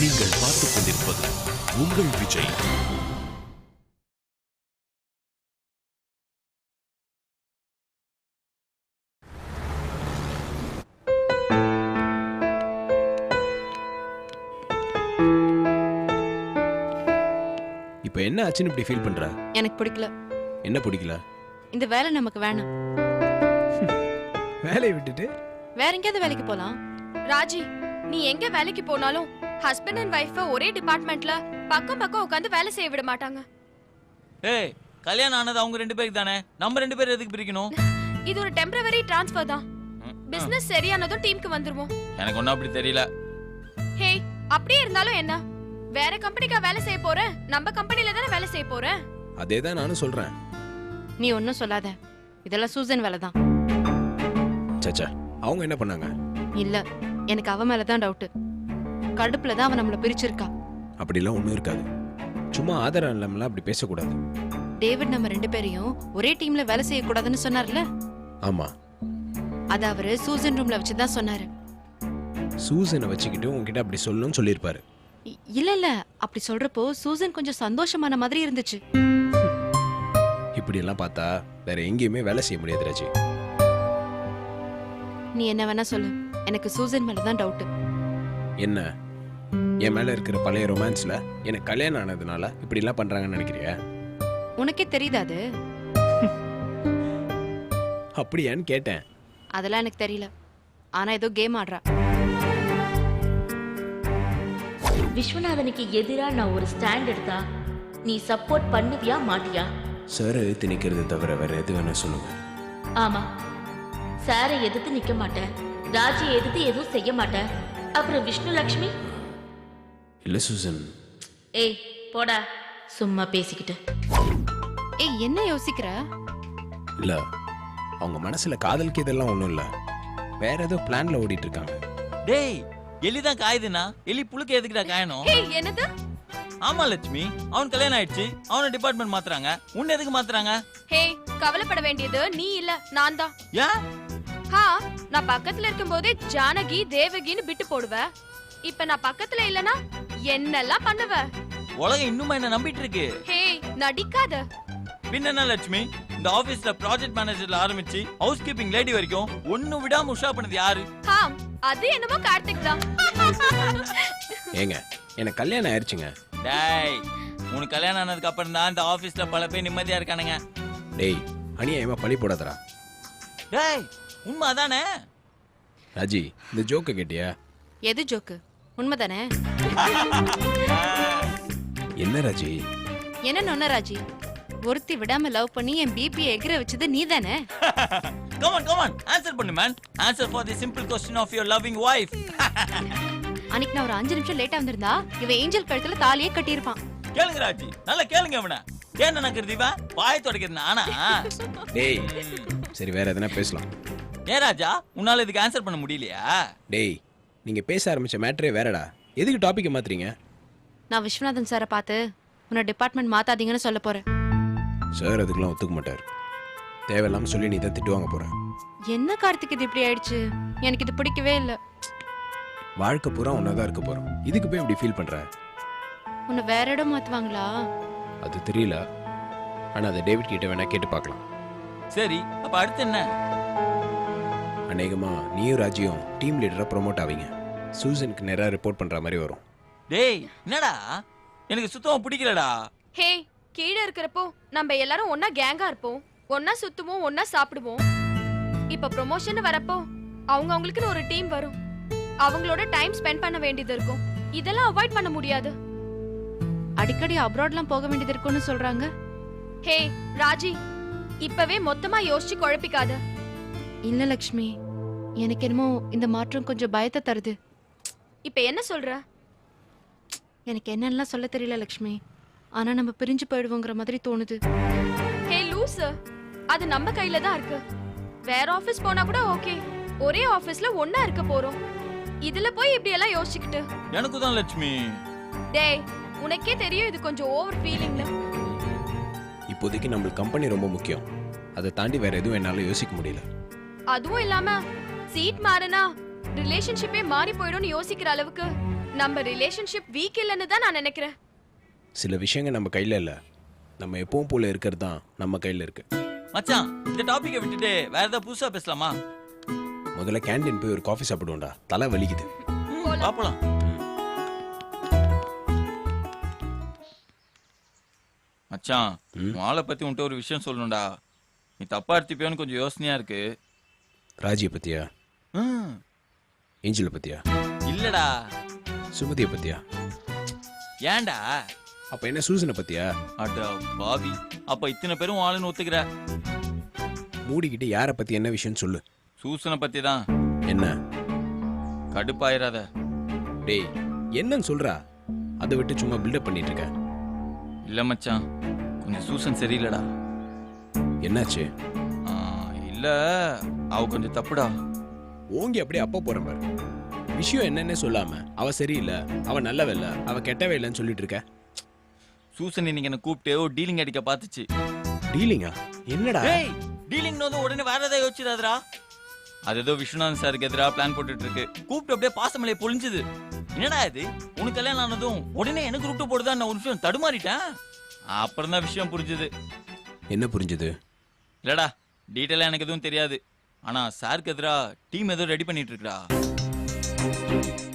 நீங்கள் பார்த்துக் கொண்டிருப்பது உங்கள் விஜய். இப்போ என்ன ஆச்சுன்னு இப்படி ஃபீல் பண்ற? எனக்கு பிடிக்கல. என்ன பிடிக்கல? இந்த வேலை நமக்கு வேணாம். வேலையை விட்டுட்டு வேற எங்கேயாவது வேலைக்கு போலாம். ராஜி, நீ எங்க வேலைக்கு போனாலும் ஹஸ்பண்ட் அண்ட் வைஃப் ஒரே டிபார்ட்மெண்ட்ல பக்கம் பக்கம் உட்கார்ந்து வேலை செய்ய விட மாட்டாங்க. ஏய், கல்யாணம் ஆனது அவங்க ரெண்டு பேருக்கு தானே, நம்ம ரெண்டு பேரும் எதுக்கு பிரிக்கணும்? இது ஒரு டெம்பரவரி ட்ரான்ஸ்ஃபர் தான். பிசினஸ் சரியானதும் டீமுக்கு வந்துருவோம். எனக்கு ஒன்னும் அப்படி தெரியல. ஹே, அப்படியே இருந்தாலும் என்ன? வேற கம்பெனிக்கா வேலை செய்ய போறேன்? நம்ம கம்பெனில தானே வேலை செய்ய போறேன். அதே தான் நானும் சொல்றேன். நீ ஒன்னும் சொல்லாத. இதெல்லாம் சூசன் வேலை தான். சச்சா, அவங்க என்ன பண்ணாங்க? இல்ல, எனக்கு அவ மேல தான் டவுட். கடுப்புல தான் அவன் நம்மள பிரிச்சிருக்கா. அப்படிலாம் ஒன்றும் இருக்காது. சும்மா ஆதாரம் இல்லாமலாம் அப்படி பேசக்கூடாது. டேவிட் நம்ம ரெண்டு பேரையும் ஒரே டீம்ல வேலை செய்யக்கூடாதுன்னு சொன்னார்ல. ஆமா, அது அவரு சூசன் ரூம்ல வச்சுதான் சொன்னாரு. சூசனை வச்சுக்கிட்டு உங்ககிட்ட அப்படி சொல்லணும்னு சொல்லியிருப்பாரு. இல்ல இல்ல, அப்படி சொல்றப்போ சூசன் கொஞ்சம் சந்தோஷமான மாதிரி இருந்துச்சு. இப்படி எல்லாம் பார்த்தா வேற எங்கேயுமே வேலை செய்ய முடியாது ராஜி. நீ என்ன வேணா சொல்லு, எனக்கு சூசன் மேல தான் டவுட். என்ன, என் மேல இருக்கிற பழைய ரொமான்ஸ்ல எனக்கு கல்யாணம் ஆனதுனால இப்படி எல்லாம் பண்றாங்கன்னு நினைக்கிறியா? உனக்கே தெரியுதா அது? அப்படியான்னு கேட்டேன். அதெல்லாம் எனக்கு தெரியல. ஆனா ஏதோ கேம் ஆடுறா. விஸ்வநாதனுக்கு எதிரா நான் ஒரு ஸ்டாண்ட் எடுத்தா நீ சப்போர்ட் பண்ணுவியா மாட்டியா? சார் எதிர்த்து நிக்கிறது தவிர வேற எது வேணா சொல்லுங்க. ஆமா, சாரை எதிர்த்து நிக்க மாட்டேன், ராஜியை எதிர்த்து எதுவும் செய்ய மாட்டேன். அப்புறம் விஷ்ணு லட்சுமி? இல்ல சூசன். ஏய் போடா, சும்மா பேசிக்கிட்டு. ஏய், என்ன யோசிக்கிற? இல்ல, அவங்க மனசுல காதலுக்கு இதெல்லாம் ஒண்ணும் இல்ல, வேற ஏதோ பிளான்ல ஓடிட்டு இருக்காங்க. டேய், எலிதான் காயுதுன்னா எலி புழுக்க எதுக்குடா காயணும்? ஹே, என்னது? ஆமா லட்சுமி, அவன் கல்யாணம் ஆயிடுச்சு, அவன டிபார்ட்மெண்ட் மாத்துறாங்க. உன்ன எதுக்கு மாத்துறாங்க? ஹே, கவலைப்பட வேண்டியது நீ இல்ல, நான் தான். ஏன்? நான் பக்கத்துல இருக்கும்போதே ஜானகி தேவகின்னு பிட்டு போடுவ. இப்ப நான் பக்கத்துல இல்லனா என்னெல்லாம் பண்ணுவ? உலகம் இன்னுமா என்ன நம்பிட்டு இருக்கு? ஹே, நடிக்காத. பின்ன என்ன லட்சுமி, இந்த ஆபீஸ்ல ப்ராஜெக்ட் மேனேஜர்ல ஆரம்பிச்சு ஹவுஸ் கீப்பிங் லேடி வரைக்கும் ஒண்ணு விடாம உஷா பண்ணது யாரு? அது என்னமோ கார்த்திக் தான். ஏங்க, எனக்கு கல்யாணம் ஆயிடுச்சுங்க. டேய், உனக்கு கல்யாணம் ஆனதுக்கு அப்புறம் தான் இந்த ஆபீஸ்ல பல பேர் நிம்மதியா இருக்கானுங்க. டேய், அநியாயமா பழி போடாதடா. டேய், உண்மை அதானே? ராஜி, இந்த ஜோக்க கேட்டியா? எது ஜோக்கு? உண்மைதானே? என்ன ராஜி? என்ன நொன்ன ராஜி? ஒருத்தி விடாம லவ் பண்ணி என் பிபி எகிர வச்சது நீ தானே? கம் ஆன் ஆன்சர் பண்ணு man. Answer for the simple question of your loving wife. அன்னைக்கு நான் ஒரு 5 நிமிஷம் லேட்டா வந்திருந்தா இவ ஏஞ்சல் கழுத்துல தாலியே கட்டியிருப்பான். கேளுங்க ராஜி, நல்லா கேளுங்க அவன. ஏன் நக்கறது இவ? வாய் தொடக்கிறது நானா? டேய், சரி வேற எதனா பேசலாம். ஏன் ராஜா, உன்னால இதுக்கு ஆன்சர் பண்ண முடியலையா? டேய், நீங்க பேச ஆரம்பிச்ச மேட்டரே வேறடா. எதுக்கு டாபிக் மாத்துறீங்க? நான் விஸ்வநாதன் சாரை பார்த்து உன்னை டிபார்ட்மெண்ட் மாத்தாதீங்கன்னு சொல்ல போறேன். சார் அதுக்கெல்லாம் ஒத்துக்க மாட்டார். தேவையில்லாம சொல்லி நீ தான் திட்டு வாங்க போற. என்ன கார்த்திக் இது இப்படி ஆயிடுச்சு? எனக்கு இது பிடிக்கவே இல்ல. வாழ்க்கை பூரா ஒன்னாதான் இருக்க போறோம், இதுக்கு போய் இப்படி ஃபீல் பண்ற? உன்னை வேற இடம் மாத்துவாங்களா? அது தெரியல, ஆனா அதை டேவிட் கிட்ட வேணா கேட்டு பார்க்கலாம். சரி, அப்ப அடுத்து என்ன? அநேகமா நீயும் ராஜியும் டீம் லீடரா ப்ரோமோட் ஆவீங்க. சூசனுக்கு நேரா ரிப்போர்ட் பண்ற மாதிரி வரும். டேய், என்னடா எனக்கு சுத்தமா பிடிக்கலடா. ஹே, கீழே இருக்கிறப்போ நம்ம எல்லாரும் ஒன்னா கேங்கா இருப்போம், ஒன்னா சுத்துவோம், ஒன்னா சாப்பிடுவோம். இப்ப ப்ரொமோஷன் வரப்போ அவங்க அவங்களுக்குன்னு ஒரு டீம் வரும், அவங்களோட டைம் ஸ்பெண்ட் பண்ண வேண்டியது இருக்கும். இதெல்லாம் அவாய்ட் பண்ண முடியாது. அடிக்கடி அப்ராட்லாம் போக வேண்டியது இருக்குன்னு சொல்றாங்க. ஹே ராஜி, இப்பவே மொத்தமா யோசிச்சு குழப்பிக்காத. இல்ல லக்ஷ்மி, எனக்கு என்னமோ இந்த மாற்றம் கொஞ்சம் பயத்தை தருது. இப்ப என்ன சொல்ற? எனக்கு என்னெல்லாம் சொல்ல தெரியல லக்ஷ்மி, ஆனா நம்ம பிரிஞ்சு போயிடுவோங்கிற மாதிரி தோணுது. ஹே லூஸ், அது நம்ம கையில தான் இருக்கு. வேற ஆபீஸ் போனா கூட ஓகே, ஒரே ஆபீஸ்ல ஒண்ணா இருக்க போறோம். இதுல போய் இப்படி எல்லாம் யோசிச்சுக்கிட்டு. எனக்கு தான் லட்சுமி. டேய், உனக்கே தெரியும் இது கொஞ்சம் ஓவர் ஃபீலிங்ல. இப்போதைக்கு நம்மளுக்கு கம்பெனி ரொம்ப முக்கியம், அதை தாண்டி வேற எதுவும் என்னால யோசிக்க முடியல. அதுவும் இல்லாம சீட் மாறினா ரிலேஷன்ஷிப்பே மாறி போயிடும்னு யோசிக்கிற அளவுக்கு நம்ம ரிலேஷன்ஷிப் வீக் இல்லைன்னு தான் நான் நினைக்கிறேன். சில விஷயங்கள் நம்ம கையில் இல்லை, நம்ம எப்பவும் போல இருக்கிறது தான் நம்ம கையில் இருக்கு. மச்சான் இந்த டாபிக்கை விட்டுட்டு வேற ஏதாவது புதுசா பேசலாமா? முதல்ல கேண்டீன் போய் ஒரு காஃபி சாப்பிடுவோம்டா, தலை வலிக்குது. பாப்பலாம். மச்சான் மாலை பத்தி உன்கிட்ட ஒரு விஷயம் சொல்லணும்டா. நீ தப்பா எடுத்துப்பியோன்னு கொஞ்சம் யோசனையா இருக்கு. ராஜியை பத்தியா? ஏஞ்சலை பத்தியா? இல்லடா. சுமதியை பத்தியா? ஏன்டா? அப்ப என்ன சூசனை பத்தியா? அடா பாவி, அப்ப இத்தனை பேரும் ஆளுன்னு ஒத்துக்கிற. மூடிக்கிட்டு யாரை பத்தி என்ன விஷயம் சொல்லு. சூசனை பத்தி தான். என்ன? கடுப்பாயிராத. டேய் என்னன்னு சொல்றா, அதை விட்டு சும்மா பில்டப் பண்ணிட்டு இருக்க. இல்ல மச்சான், கொஞ்சம் சூசன் சரியில்லடா. என்னாச்சு? இல்ல அவ கொஞ்சம் தப்புடா. ஓங்கி அப்படியே அப்பா போற பாரு. விஷயம் என்னன்னு சொல்லாம அவ சரியில்லை, அவ நல்லவ இல்ல, அவ கெட்டவே இல்லைன்னு சொல்லிட்டு இருக்க. சூசன் இன்னைக்கு என்ன கூப்பிட்டு ஒரு டீலிங் அடிக்க பாத்துச்சு. டீலிங்கா? என்னடா? டேய் டீலிங் உடனே வேற ஏதாவது யோசிச்சிடாதடா. அது ஏதோ விஸ்வநாதன் சாருக்கு எதிராக பிளான் போட்டுட்டு இருக்கு. கூப்பிட்டு அப்படியே பாசமலையை பொழிஞ்சுது. என்னடா இது, உனக்கு கல்யாணம் ஆனதும் உடனே எனக்கு ரூட்டு போடுதான் நான் ஒரு விஷயம் தடுமாறிட்டேன். அப்புறம் தான் விஷயம் புரிஞ்சுது. என்ன புரிஞ்சுது? இல்லடா டீட்டெயிலா எனக்கு எதுவும் தெரியாது. ஆனா சாருக்கு எதிராக டீம் ஏதோ ரெடி பண்ணிட்டு இருக்கா.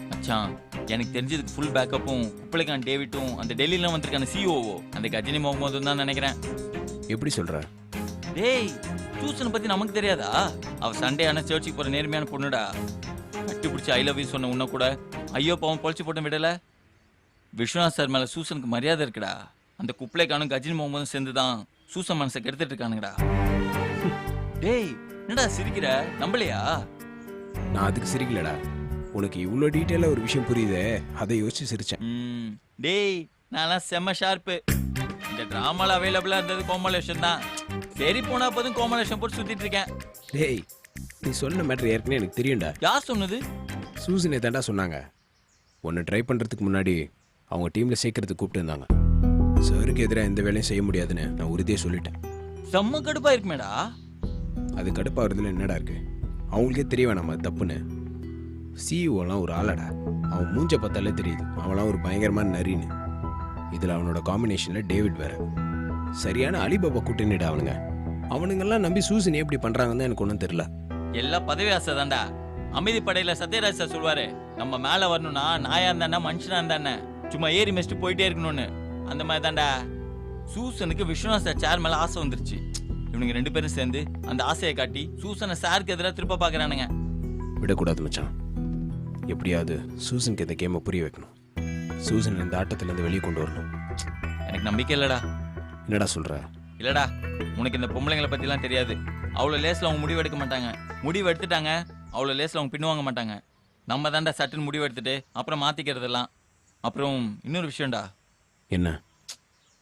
மச்சான் எனக்கு தெரிஞ்சதுக்கு ஃபுல் பேக்கப்பும் உப்பளைக்கான் டேவிட்டும் அந்த டெல்லியில வந்திருக்கான சிஓஓ அந்த கஜினி முகமதும் தான் நினைக்கிறேன். எப்படி சொல்ற? டேய் சூசனை பத்தி நமக்கு தெரியாதா? அவ சண்டே ஆன சர்ச்சுக்கு போற நேர்மையான பொண்ணுடா. கட்டுப்பிடிச்சு ஐ லவ் யூ சொன்ன உன்ன கூட ஐயோ பாவம் பொழிச்சு போட்டு விடல. விஸ்வநாத் சார் மேல சூசனுக்கு மரியாதை இருக்குடா. அந்த குப்பளைக்கானும் கஜினி முகமதும் சேர்ந்துதான் சூசன் மனசை கெடுத்துட்டு இருக்கானுங்கடா. டேய் என்னடா சிரிக்கிற, நம்பலையா? நான் அதுக்கு சிரிக்கலடா, உனக்கு இவ்வளோ டீட்டெயிலாக ஒரு விஷயம் புரியுதே அதை யோசிச்சு சிரிச்சேன். டேய் நான்லாம் செம்ம ஷார்ப்பு. இந்த டிராமால அவைலபிளா இருந்தது கோமலேஷன் தான். சரி போனா போதும் கோமலேஷன் போட்டு சுத்திட்டு இருக்கேன். டேய் நீ சொன்ன மேட்டர் ஏற்கனவே எனக்கு தெரியும்டா. யார் சொன்னது? சூசனே தாண்டா சொன்னாங்க. உன்னை ட்ரை பண்ணுறதுக்கு முன்னாடி அவங்க டீமில் சேர்க்கறதுக்கு கூப்பிட்டு இருந்தாங்க. சாருக்கு எதிராக எந்த வேலையும் செய்ய முடியாதுன்னு நான் உறுதியாக சொல்லிட்டேன். செம்ம கடுப்பா இருக்குமேடா. அது கடுப்பாகிறதுல என்னடா இருக்கு? அவங்களுக்கே தெரிய வேணாமா தப்புன்னு. சிஇஓலாம் ஒரு ஆளாடா, அவன் மூஞ்ச பார்த்தாலே தெரியுது அவன்லாம் ஒரு பயங்கரமான நரின்னு. இதில் அவனோட காம்பினேஷனில் டேவிட் வேற. சரியான அலிபாபா கூட்டணிடா அவனுங்க. அவனுங்கெல்லாம் நம்பி சூசன் எப்படி பண்ணுறாங்கன்னு எனக்கு ஒன்றும் தெரியல. எல்லாம் பதவி ஆசை தான்டா. அமைதி படையில சத்யராஜ் சார் சொல்வாரு, நம்ம மேல வரணும்னா நாயா இருந்தானே மனுஷனா இருந்தானே சும்மா ஏறி மெஸ்ட்டு போயிட்டே இருக்கணும்னு. அந்த மாதிரி தான்டா சூசனுக்கு விஸ்வநாத் சார் சேர் மேல ஆசை வந்துருச்சு. இவனுங்க 2 பேரும் சேர்ந்து அந்த ஆசையை காட்டி சூசனை சாருக்கு எதிராக திருப்ப பாக்குறானுங்க. விடக்கூடாது மச்சான். எப்படியாவது சூசனுக்கு இந்த கேமை புரிய வைக்கணும். சூசன் இந்த ஆட்டத்திலேருந்து வெளியே கொண்டு வரணும். எனக்கு நம்பிக்கை இல்லடா. என்னடா சொல்ற? இல்லடா உனக்கு இந்த பொம்பளைங்களை பத்திலாம் தெரியாது. அவ்வளோ லேஸ்ல அவங்க முடிவு எடுக்க மாட்டாங்க. முடிவு எடுத்துட்டாங்க அவ்வளோ லேஸ்ல அவங்க பின்னுவாங்க மாட்டாங்க. நம்ம தாண்டா சட்டுன்னு முடிவு எடுத்துட்டு அப்புறம் மாத்திக்கிறதெல்லாம். அப்புறம் இன்னொரு விஷயம்டா. என்ன?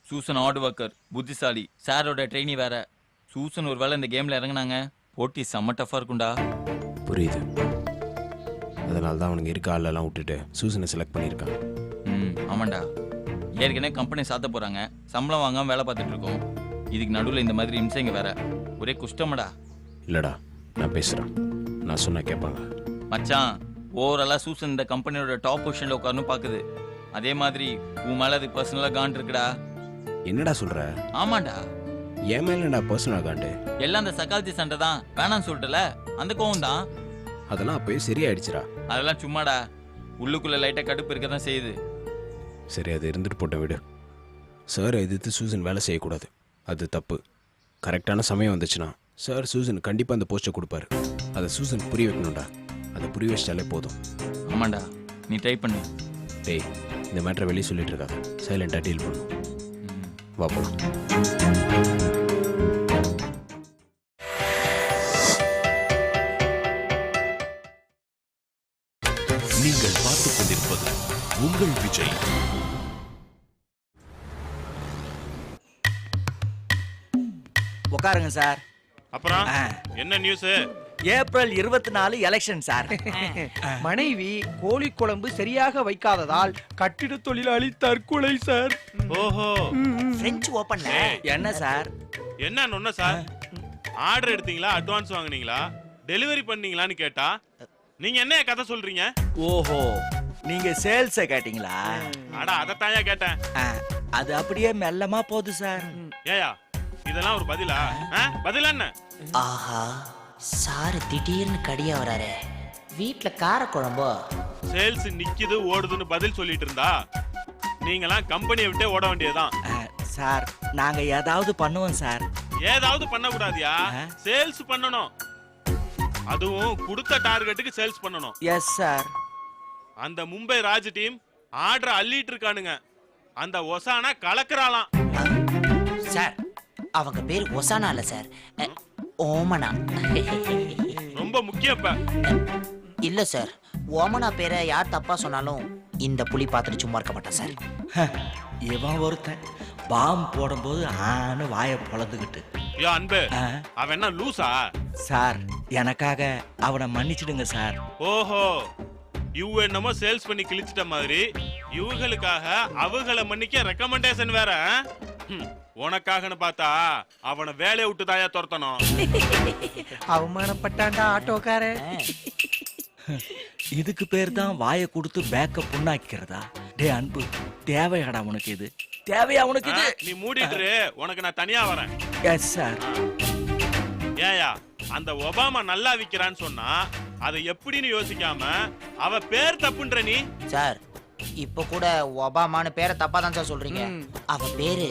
சூசன் ஹார்ட் ஒர்க்கர், புத்திசாலி, சாரோட ட்ரெயினி வேற. சூசன் ஒரு வேளை இந்த கேம்ல இறங்குனாங்க போட்டி செம்ம டஃபா இருக்கும்டா. புரியுது. அதனால தான் அவனுங்க இருக்க ஆளெல்லாம் விட்டுட்டு சூசனை செலக்ட் பண்ணியிருக்காங்க. ஆமாண்டா. ஏற்கனவே கம்பெனி சாத்த போறாங்க, சம்பளம் வாங்காம வேலை பார்த்துட்டு இருக்கோம். இதுக்கு நடுவில் இந்த மாதிரி இம்சைங்க வேற. ஒரே குஷ்டமடா. இல்லடா நான் பேசுகிறேன், நான் சொன்னா கேட்பாங்க. மச்சான் ஓவராலாக சூசன் இந்த கம்பெனியோட டாப் பொசிஷனில் உட்காரணும் பார்க்குது. அதே மாதிரி உன் மேலே அது பர்சனலாக காண்ட் இருக்குடா. என்னடா சொல்ற? ஆமாண்டா. என் மேலடா பர்சனல் காண்டு? எல்லாம் அந்த சக்காலத்தி சண்டை தான், வேணான்னு சொல்லிட்டல அந்த கோவம் தான். அதெல்லாம் அப்போயே சரியாயிடுச்சுடா. அதெல்லாம் சும்மாடா, உள்ளுக்குள்ள லைட்டாக கடுப்பு இருக்க தான் செய்யுது. சரி அது இருந்துட்டு போட்ட விடு. சார் எதிர்த்து சூசன் வேலை செய்யக்கூடாது, அது தப்பு. கரெக்டான சமயம் வந்துச்சுன்னா சார் சூசன் கண்டிப்பாக அந்த போஸ்ட்டை கொடுப்பாரு. அதை சூசன் புரிய வைக்கணும்டா. அதை புரிய வச்சிட்டாலே போதும். ஆமாண்டா நீ ட்ரை பண்ணு. டேய் இந்த மேட்டரை வெளியே சொல்லிட்டு இருக்காங்க, சைலண்டாக டீல் பண்ணும். வா போலாம். நீங்கள் பார்த்துக் கொண்டிருப்பது உங்கள் விஜய். உட்காருங்க சார். அப்புறம் என்ன நியூஸ்? April 24 election sir. மனைவி கோழி குழம்பு சரியாக வைக்காததால் கட்டிட தொழிலாளி தற்கொலை சார். ஓஹோ, பிரெஞ்சு ஓபன்ல என்ன சார்? என்ன ஒண்ணு சார், ஆர்டர் எடுத்தீங்களா, அட்வான்ஸ் வாங்குனீங்களா, டெலிவரி பண்ணீங்களான்னு கேட்டா நீங்க என்ன கதை சொல்றீங்க? ஓஹோ, நீங்க சேல்ஸ கேட்டீங்களா? அட அதத்தாயா கேட்டேன். ஆ, அது அப்படியே மெல்லமா போகுது சார். ஏயா இதெல்லாம் ஒரு பதிலா? பதிலா என்ன? ஆஹா, சாரு திடீர்னு கடியா வராரு. வீட்ல காரக்குழம்போ? சேல்ஸ் நிக்குது ஓடுதுன்னு பதில் சொல்லிட்டு இருந்தா நீங்களாம் கம்பெனியை விட்டே ஓட வேண்டியதுதான். சார் நாங்க ஏதாவது பண்ணுவோம் சார். ஏதாவது பண்ண கூடாதியா, சேல்ஸ் பண்ணணும். அதுவும் கொடுத்த டார்கெட்டுக்கு சேல்ஸ் பண்ணணும். Yes sir. அந்த மும்பை ராஜ் டீம் ஆர்டர் அள்ளிட்டு இருக்கானுங்க. அந்த ஒசானா கலக்குறாளாம். சார் அவங்க பேர் ஒசானா இல்ல சார், ஓமனா. ரொம்ப முக்கியம். இல்ல சார், ஓமனா பேரை யார் தப்பா சொன்னாலும் இந்த புலி பார்த்துட்டு சும்மா இருக்க மாட்டான் சார். இவன் ஒருத்தன் பாம் போடும்போது ஆன்னு வாயை பொளந்துக்கிட்டு. யோ அன்பு, அவன் என்ன லூசா? சார் எனக்காக அவனை மன்னிச்சிடுங்க சார். ஓஹோ, இவ என்னமோ சேல்ஸ் பண்ணி கிழிச்சிட்ட மாதிரி இவங்களுக்காக அவங்கள மன்னிக்க ரெக்கமெண்டேஷன் வேற. உனக்காகன்னு பார்த்தா அவனை வேலையை விட்டு தாயா துரத்தணும். அவமானப்பட்டாண்டா ஆட்டோக்கார. இதுக்கு பேர் தான் வாயை கொடுத்து பேக்க புண்ணாக்கிறதா? டே அன்பு, தேவையாடா உனக்கு இது? தேவையா உனக்கு இது? நீ மூடிட்டு உனக்கு நான் தனியா வரேன். Yes sir. ஏயா அந்த ஒபாமா நல்லா விக்கிறான்னு சொன்னா அதை எப்படின்னு யோசிக்காம அவ பேர் தப்புன்ற நீ. சார் இப்ப கூட ஒபாமான்னு பேரை தப்பா தான் சார் சொல்றீங்க. அவ பேரு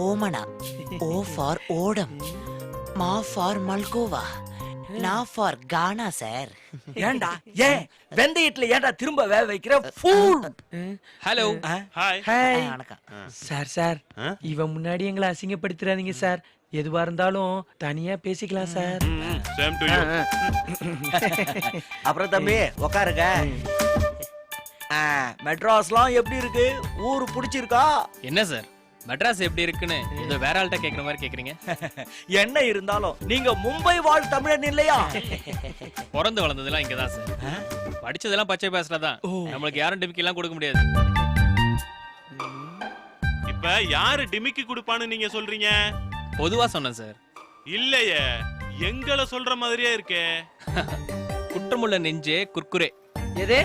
ஓமனா. ஓ ஃபார் ஓடம், மா ஃபார் மல்கோவா, நா ஃபார் கானா சார். ஏண்டா ஏன் வெந்தயத்துல ஏண்டா திரும்ப வேக வைக்கிற ஃபூல்? ஹலோ. ஹாய். ஹாய். வணக்கம் சார் இவன் முன்னாடி எங்களை அசிங்கப்படுத்துறாதீங்க சார். எதுவா இருந்தாலும் தனியா பேசிக்கலாம் சார். Same to you. அப்புறம் தம்பி உட்காருங்க. மெட்ராஸ்லாம் எப்படி இருக்கு? ஊரு பிடிச்சிருக்கா? என்ன சார் மெட்ராஸ் எப்படி இருக்குன்னு ஏதோ வேற ஆள்கிட்ட கேக்குற மாதிரி கேக்குறீங்க. என்ன இருந்தாலும் நீங்க மும்பை வாழ் தமிழன் இல்லையா? பிறந்து வளர்ந்ததெல்லாம் இங்கதான் சார். படிச்சதெல்லாம் பச்சை பேசுறதான். நம்மளுக்கு யாரும் டிமிக்கி எல்லாம் கொடுக்க முடியாது. இப்ப யாரு டிமிக்கி கொடுப்பான்னு நீங்க சொல்றீங்க? பொதுவா சொன்னேன் சார். இல்லையே, எங்களை சொல்ற மாதிரியே இருக்கே. குற்றமுள்ள நெஞ்சே குர்குரே. எது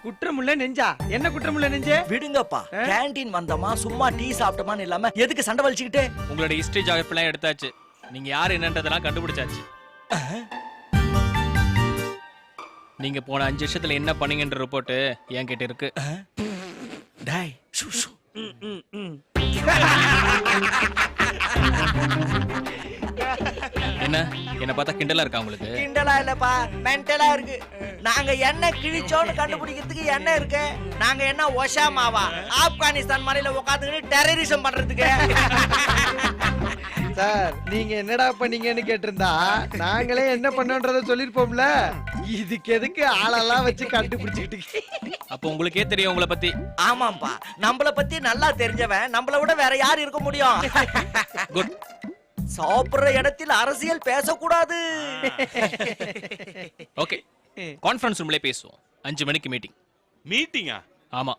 குற்றமுள்ள நெஞ்சா? என்ன குற்றமுள்ள நெஞ்சே? விடுங்கப்பா, கேண்டீன் வந்தமா சும்மா டீ சாப்பிட்டமான்னு இல்லாம எதுக்கு சண்டை வலிச்சுக்கிட்டு? உங்களோட ஹிஸ்டரி ஜாகிரபிலாம் எடுத்தாச்சு. நீங்க யாரு என்னன்றதெல்லாம் கண்டுபிடிச்சாச்சு. நீங்க போன 5 வருஷத்துல என்ன பண்ணீங்கன்ற ரிப்போர்ட் என்கிட்ட இருக்கு. டேய் ஷூ ஷூ. என்ன பார்த்தா கிண்டலா இருக்கா உங்களுக்கு? கிண்டலா இல்லப்பா, மென்டலா இருக்கு. நாங்க என்ன கிழிச்சோன்னு கண்டுபிடிக்கிறதுக்கு என்ன இருக்கு? நாங்க என்ன ஒஷாமாவா ஆப்கானிஸ்தான் மலையில உட்காந்துக்கிட்டு டெரரிசம் பண்றதுக்கு? சார் நீங்க என்னடா பண்ணீங்கன்னு கேட்டிருந்தா நாங்களே என்ன பண்ணோன்றத சொல்லிருப்போம்ல. இதுக்கு எதுக்கு ஆளெல்லாம் வச்சு கண்டுபிடிச்சிட்டு? அப்போ உங்களுக்கே தெரியும் உங்களை பத்தி. ஆமாம்பா, நம்மள பத்தி நல்லா தெரிஞ்சவன் நம்மள விட வேற யார் இருக்க முடியும்? குட். சாப்பிடுற இடத்தில் அரசியல் பேசக்கூடாது. ஓகே, கான்ஃபரன்ஸ் ரூம்ல பேசுவோம். 5 மணிக்கு மீட்டிங். மீட்டிங்கா? ஆமா,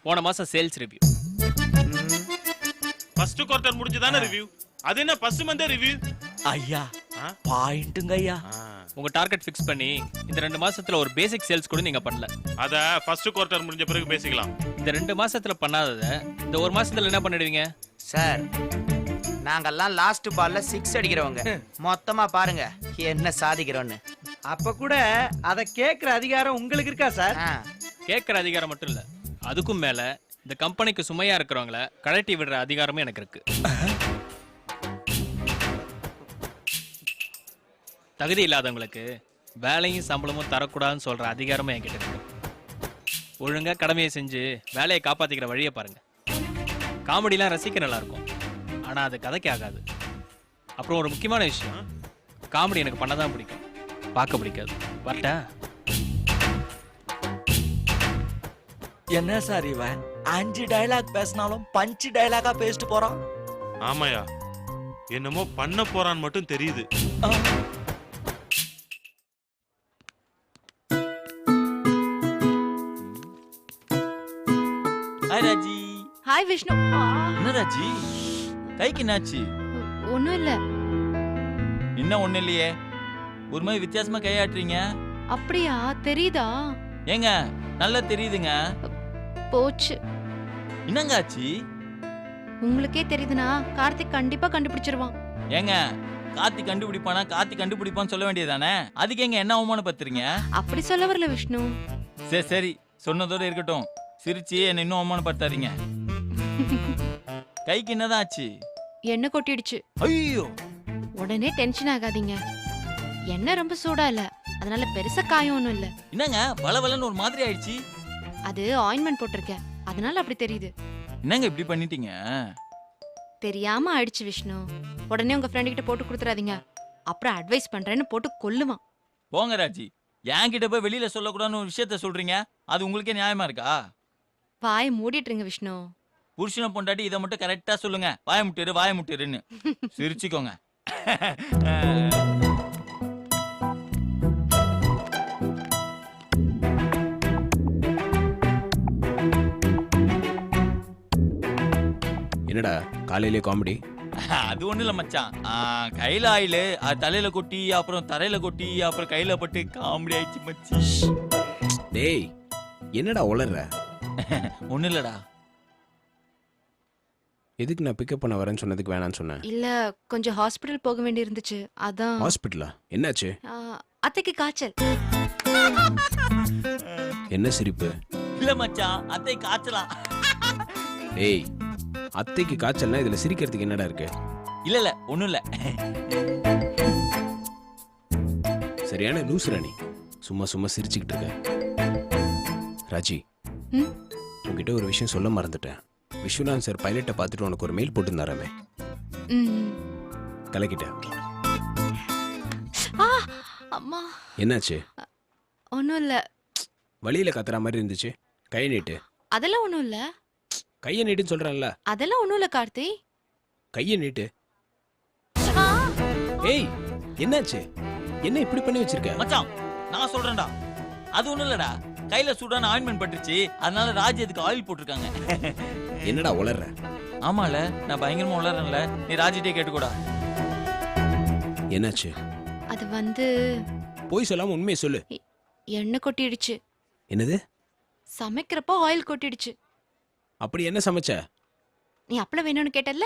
போன மாசம் சேல்ஸ் ரிவ்யூ. ஃபர்ஸ்ட் குவார்ட்டர் முடிஞ்சதானே ரிவ்யூ. அது என்ன ஃபர்ஸ்ட் மந்த் ரிவ்யூ? ஐயா பாயிண்ட்ங்க ஐயா. உங்க டார்கெட் ஃபிக்ஸ் பண்ணி இந்த 2 மாசத்துல ஒரு பேசிக் சேல்ஸ் கூட நீங்க பண்ணல. அத ஃபர்ஸ்ட் குவார்ட்டர் முடிஞ்ச பிறகு பேசிக்கலாம். இந்த 2 மாசத்துல பண்ணாதத இந்த 1 மாசத்துல என்ன பண்ணிடுவீங்க? சார் நாங்கெல்லாம் லாஸ்ட் பால்ல 6 அடிக்கிறவங்க. மொத்தமா பாருங்க என்ன சாதிக்கிறோன்னு. அப்ப கூட அத கேக்குற அதிகாரம் உங்களுக்கு இருக்கா சார்? கேட்கற அதிகாரம் மட்டும் இல்ல, அதுக்கும் மேல இந்த கம்பெனிக்கு சுமையா இருக்கிறவங்கள கழட்டி விடுற அதிகாரமும் எனக்கு இருக்கு. தகுதி இல்லாதவங்களுக்கு வேலையும் சம்பளமும் தரக்கூடாதுன்னு சொல்ற அதிகாரமும் என்கிட்ட இருக்கு. ஒழுங்கா கடமையை செஞ்சு வேலையை காப்பாத்திக்கிற வழியை பாருங்க. காமெடிலாம் ரசிக்க நல்லா இருக்கும், ஆனா அது கதைக்கு ஆகாது. அப்புறம் ஒரு முக்கியமான விஷயம், காமெடி எனக்கு பண்ணதான் பிடிக்கும், பார்க்க பிடிக்காது. வரட்டா? என்ன சார் இவன் 5 டயலாக் பேசினாலும் பஞ்சு டயலாகா பேசிட்டு போறான். ஆமாயா, என்னமோ பண்ண போறான்னு மட்டும் தெரியுது. ஹாய் ராஜி. ஹாய் விஷ்ணு. என்ன ராஜி, கைக்கு என்னாச்சு? ஒன்றும் இல்லை. என்ன ஒண்ணு இல்லையே, ஒரு மாதிரி வித்தியாசமா கையாட்டுறீங்க. அப்படியா? தெரியுதா? ஏங்க நல்லா தெரியுதுங்க. போச்சு. என்னங்க ஆச்சு? உங்களுக்கே தெரியுதுன்னா கார்த்திக் கண்டிப்பா கண்டுபிடிச்சிருவான். ஏங்க கார்த்திக் கண்டுபிடிப்பானா கார்த்திக் கண்டுபிடிப்பான்னு சொல்ல வேண்டியதானே? அதுக்கு எங்க என்ன அவமானப்படுத்துறீங்க? அப்படி சொல்ல வரல விஷ்ணு. சரி சரி சொன்னதோட இருக்கட்டும். சிரிச்சு என்ன இன்னும் அவமானப்படுத்தாதீங்க. கைக்கு என்னதான் ஆச்சு? எண்ணெய் கொட்டிடுச்சு. ஐயோ உடனே டென்ஷன் ஆகாதீங்க. எண்ணெய் ரொம்ப சூடா இல்ல, அதனால பெருசா காயம் ஒண்ணும் இல்ல. என்னங்க வளவலன்னு ஒரு மாதிரி ஆயிடுச்சு. அது ஆயின்மெண்ட் போட்டிருக்கேன், அதனால அப்படி தெரியுது. என்னங்க இப்படி பண்ணிட்டீங்க? தெரியாம ஆயிடுச்சு விஷ்ணு. உடனே உங்க ஃப்ரெண்ட் கிட்ட போட்டு கொடுத்துறாதீங்க, அப்புறம் அட்வைஸ் பண்றேன்னு போட்டு கொல்லுவான். போங்க ராஜி, என்கிட்ட போய் வெளியில சொல்லக்கூடாதுன்னு ஒரு விஷயத்த சொல்றீங்க. அது உங்களுக்கே நியாயமா இருக்கா? வாயை மூடிட்டுருங்க விஷ்ணு. புருஷனை பொண்டாட்டி இதை மட்டும் கரெக்டா சொல்லுங்க. வாய முட்டிருன்னு சிரிச்சுக்கோங்க. என்னடா காலையிலே காமெடி? அது ஒண்ணு இல்ல மச்சான். கையில ஆயிலு அது தலையில கொட்டி அப்புறம் தரையில கொட்டி அப்புறம் கையில பட்டு காமெடி ஆயிடுச்சு மச்சி. டேய் என்னடா உளர்ற? ஒண்ணு இல்லடா. எதுக்கு நான் பிக்கப் பண்ண வரேன்னு சொன்னதுக்கு வேணான்னு சொன்னேன்? இல்ல கொஞ்சம் ஹாஸ்பிடல் போக வேண்டி இருந்துச்சு, அதான். ஹாஸ்பிட்டலா? என்னாச்சு? அத்தைக்கு காய்ச்சல். என்ன சிரிப்பு? இல்ல மச்சான், அத்தை காய்ச்சலாம். ஏய் அத்தைக்கு காய்ச்சல்னா இதுல சிரிக்கிறதுக்கு என்னடா இருக்கு? இல்ல ஒண்ணும் இல்ல. சரியான லூஸ் ராணி, சும்மா சும்மா சிரிச்சுக்கிட்டு இருக்க. ராஜி, உங்ககிட்ட ஒரு விஷயம் சொல்ல மறந்துட்டேன். விஸ்வநாத் சார் பைலட்டை பார்த்துட்டு உனக்கு ஒரு மெயில் போட்டுருந்தாராமே, கலக்கிட்டேன். அம்மா என்னாச்சு? ஒன்றும் இல்ல. வழியில கத்துற மாதிரி இருந்துச்சு. கையை நீட்டு. அதெல்லாம் ஒன்றும் இல்ல. கையை நீட்டுன்னு சொல்றேன்ல. அதெல்லாம் ஒன்றும் இல்ல கார்த்தி. கையை நீட்டு. ஏய் என்னாச்சு? என்ன இப்படி பண்ணி வச்சிருக்க? மச்சான் நான் சொல்றேன்டா, அது ஒண்ணும் இல்லடா. கையில சூடான ஆயின்மெண்ட் பட்டுருச்சு, அதனால ராஜ் அதுக்கு ஆயில் போட்டிருக்காங்க. என்னடா உளர்ற? ஆமால, நான் பயங்கரமா உளறேன்ல. நீ ராஜிட்டே கேட்டுக்கூடா. என்னாச்சு? அது வந்து போய் சொல்லாம உண்மையை சொல்லு. எண்ணெய் கொட்டிடுச்சு. என்னது? சமைக்கிறப்போ ஆயில் கொட்டிடுச்சு. அப்படி என்ன சமைச்ச? நீ அப்பளம் வேணும்னு கேட்டல்ல.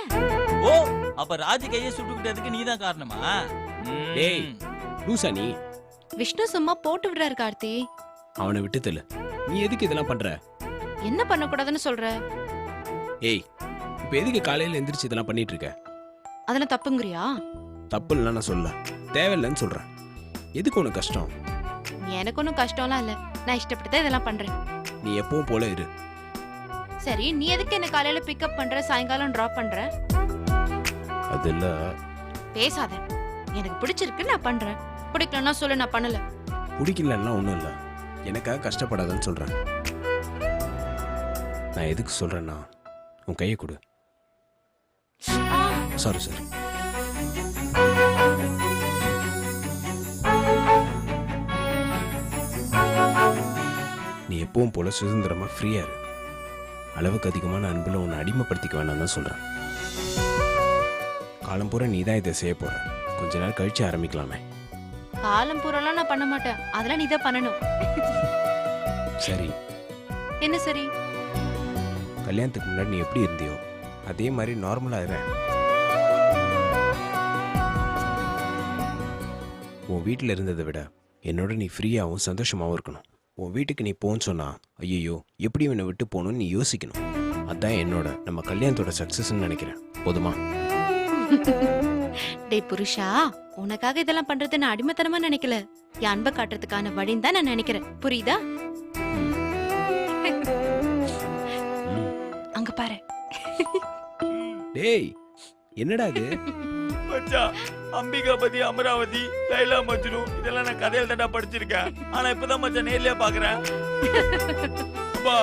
ஓ, அப்ப ராஜி கையை சுட்டுக்கிட்டதுக்கு நீதான் காரணமா? டேய் லூசா நீ? விஷ்ணு சும்மா போட்டு விடுறாரு கார்த்தி. அவனை விட்டு தள்ளு. நீ எதுக்கு இதெல்லாம் பண்ற? என்ன பண்ணக்கூடாதுன்னு சொல்ற? ஏய் இப்ப எதுக்கு காலையில எந்திரிச்சு இதெல்லாம் பண்ணிட்டு இருக்க? அதெல்லாம் தப்புங்கறியா? தப்பு இல்லைன்னு நான் சொல்ல, தேவையில்லைன்னு சொல்றேன். எதுக்கு உனக்கு கஷ்டம்? எனக்கு ஒன்றும் கஷ்டம்லாம் இல்லை, நான் இஷ்டப்பட்டு தான் இதெல்லாம் பண்றேன். நீ எப்பவும் போல இரு. சரி, நீ எதுக்கு என்ன காலையில பிக்கப் பண்ற, சாயங்காலம் டிராப் பண்ற? அதுல பேசாத. எனக்கு பிடிச்சிருக்கு, நான் பண்றேன். பிடிக்கலன்னா சொல்லு, நான் பண்ணல. பிடிக்கலன்னா ஒன்றும் இல்லை, எனக்காக கஷ்டப்படாதன்னு சொல்றேன். நான் எதுக்கு சொல்றேன்னா, உன் கையை கொடு. Sorry sir. நீ எப்பவும் போல சுதந்திரமா ஃப்ரீயா இரு. அளவுக்கு அதிகமான அன்புல உன்னை அடிமைப்படுத்திக்க வேண்டாம் தான் சொல்றேன். காலம் பூரா நீ தான் இதை செய்ய போற. கொஞ்ச நேரம் கழிச்சு ஆரம்பிக்கலாமே. காலம் பூராலாம் நான் பண்ண மாட்டேன், அதெல்லாம் நீ தான் பண்ணணும். சரி. என்ன சரி? கல்யாணத்துக்கு முன்னாடி நீ எப்படி இருந்தியோ அதே மாதிரி நார்மலா இரு. உன் வீட்டில் இருந்ததை விட என்னோட நீ ஃப்ரீயாகவும் சந்தோஷமாகவும் இருக்கணும். உன் வீட்டுக்கு நீ போன்னு சொன்னா ஐயோ எப்படி இவனை விட்டு போகணும்னு நீ யோசிக்கணும். அதான் என்னோட நம்ம கல்யாணத்தோட சக்சஸ்ன்னு நினைக்கிறேன். போதுமா? டேய் புருஷா, உனக்காக இதெல்லாம் பண்றது நான் அடிமைத்தனமா நினைக்கல, என் அன்பை காட்டுறதுக்கான வழின்னு தான் நான் நினைக்கிறேன். புரியுதா? அங்க பாரு. டேய் என்னடா இது? மச்சான், அம்பிகாபதி, அமராவதி, லைலா மஜ்னு இதெல்லாம் நான் கதையில தான்டா படிச்சிருக்கேன். ஆனா இப்பதான் மச்சான் நேர்லயே பாக்குறேன். அப்பா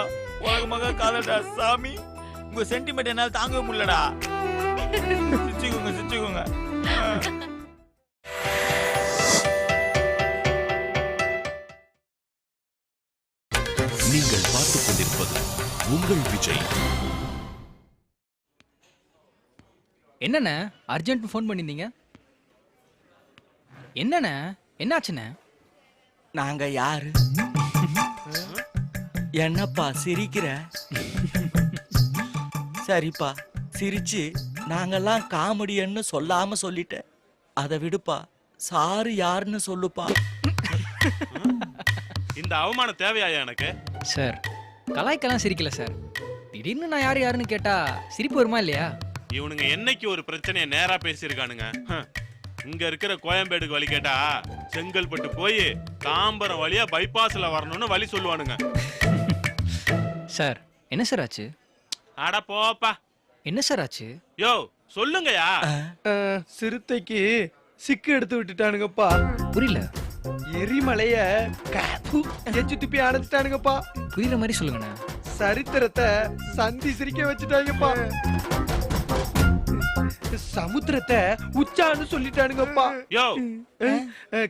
உலகமாக காதல்டா சாமி. உங்க சென்டிமெண்ட் என்னால தாங்கவே முடியலடா. சிச்சுக்கோங்க. நீங்கள் பார்த்துக் கொண்டிருப்பது உங்கள் விஜய். என்னண்ணே அர்ஜென்ட் ஃபோன் பண்ணியிருந்தீங்க? என்னண்ணே என்னாச்சுண்ணே? நாங்க யாரு? என்னப்பா சிரிக்கிற? சரிப்பா, சிரிச்சு நாங்கெல்லாம் காமெடியன்னு சொல்லாம சொல்லிட்டேன். அதை விடுப்பா, சாரு யாருன்னு சொல்லுப்பா. இந்த அவமானம் தேவையாயா எனக்கு? சார் கலாய்க்கெல்லாம் சிரிக்கல சார். திடீர்னு நான் யாருன்னு கேட்டா சிரிப்பு வருமா இல்லையா? இவனுங்க என்னைக்கு ஒரு பிரச்சனையை நேரா பேசியிருக்கானுங்க. இங்க இருக்கிற கோயம்பேடுக்கு வழி கேட்டா செங்கல்பட்டு போய் தாம்பரம் வழியா பைபாஸ்ல வரணும்னு வழி சொல்லுவானுங்க. சார் என்ன சார் ஆச்சு? அட போப்பா. என்ன சார் ஆச்சு? யோ சொல்லுங்கயா. சிறுத்தைக்கு சிக்கு எடுத்து விட்டுட்டானுங்கப்பா. புரியல. எரிமலைய எச்சு துப்பி அணைச்சிட்டானுங்கப்பா. புரியுற மாதிரி சொல்லுங்கண்ணா. சரித்திரத்தை சந்தி சிரிக்க வச்சுட்டாங்கப்பா. சமுத்திரத்தை உச்சான்னு சொல்லிட்டானுங்கப்பா. யோ